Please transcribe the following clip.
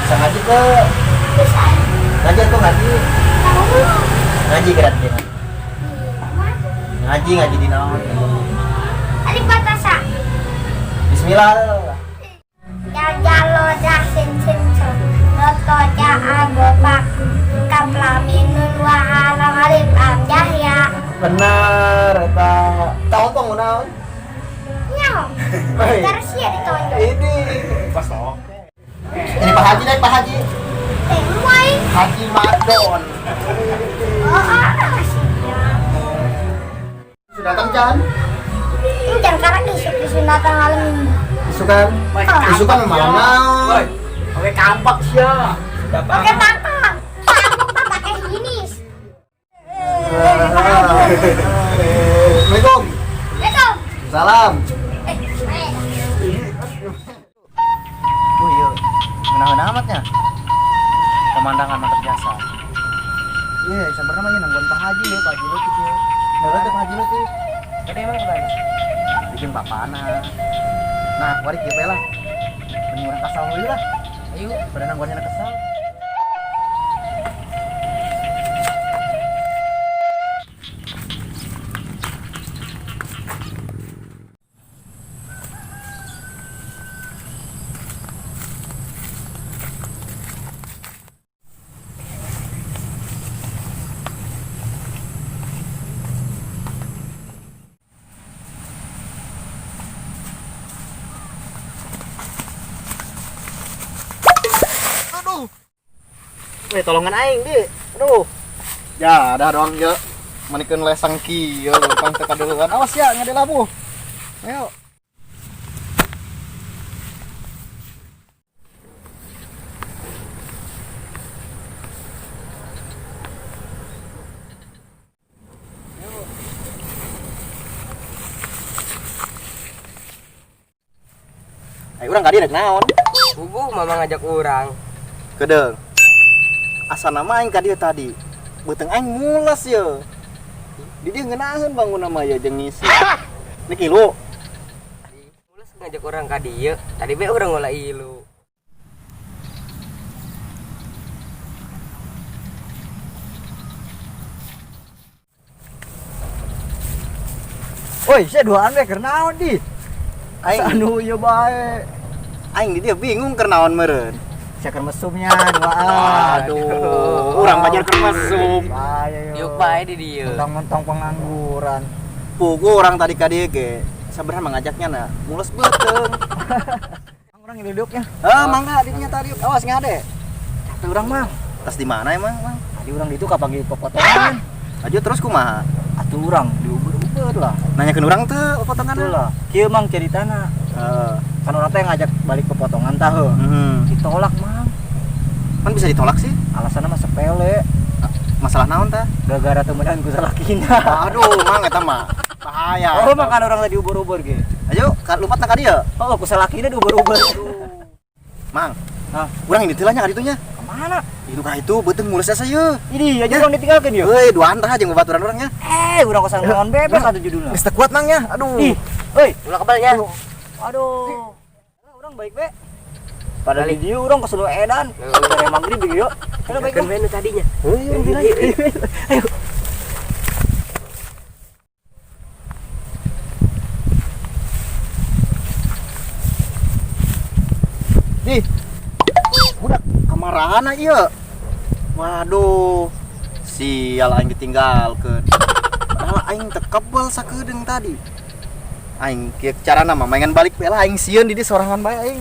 Ngaji ke ngaji atau ngaji ngaji gratis ngaji di naon Alif batasa bismillah ya jalo jasin sinso noto ja abobak kaplaminun wa alam alif am jahya benar eta tahu tong naon nyaho terus ya ditonjok ini pas oke ini Pak Haji naik Pak Haji temui Haji Madon sudah datang Chan ini jangan karena isuk di sunatan malam ini isukan isukan malam naon Oke kampak sia. oke tampang tampang pakai jenis Assalamualaikum Betul. salam iya ngeunah amatnya pemandangan mantap biasa iya sebenarnya namanya nangguan Pak Haji ya Pak Haji lu tuh nggak Pak Haji lu tuh tadi emang kemana bikin papana nah warik ya lah penyuran kasal dulu lah ayo pada nangguannya kesal tolongan aing di aduh ya ada doang ya manikeun lesang kieu kang teu kadeuan awas ya ngade labuh ayo ayo urang ka dieu rek naon Bubu mama ngajak orang. kedeung asa nama aing ka dieu tadi beuteung aing mules ye di dieu ngeunaheun bangun nama ya jeung ngisi niki lu Mulus ngajak orang ka dieu. Tadi be urang ngolah ilu. Woi, saya duaan we keur naon di? aing Anu ieu bae. aing di dieu bingung keur naon meureun Saya keur mesumnya duaan. aduh urang pajar keur mesum Bae Yuk bae di dieu. mentong-mentong pengangguran. pugu orang tadi ka dieu ge sabenerna mengajaknya na mules beuteung Orang duduknya. mangga dinya tadi awas ngade Tapi orang mah, tas di mana emang mang tadi orang itu kapagi pepotongan. aja terus kumaha Atuh urang diuber-uber lah. nanyakeun urang teu potongan Betul lah. Kieu mang ceritana. Kan orang teh ngajak balik pepotongan tah heuh. Ditolak mang. kan bisa ditolak sih Alasanna mah sepele. masalah naon tah Gara-gara temenan ku salakina. aduh mang eta mah bahaya Oh, makan orang tadi uber-uber ge. ayo lumpat na ka dieu Oh, ku salakina diuber-uber. mang Hah? urang ini tilahnya ka ditunya Kemana? itu ka itu beuteung mules asa ye Ini aja orang ditinggalkan yuk. euy duaan tah jeung babaturan urangnya Urang kosan naon bebas atuh judulna. geus teu kuat mang nya aduh Ih, euy, Ulah kebalnya. aduh. Urang baik be. Pada di dieu urang keselu edan. Dari maghrib yuk. Kana baik Kan be. menu tadinya. Euy, urang bilang. Ayo. Ih, budak kamarahan ieu. Waduh, sial aing ditinggalkeun. Padahal aing teu kebal sakedeung tadi. Aing kieu carana mah maingan balik bae lah aing sieun di dieu sorangan bae aing.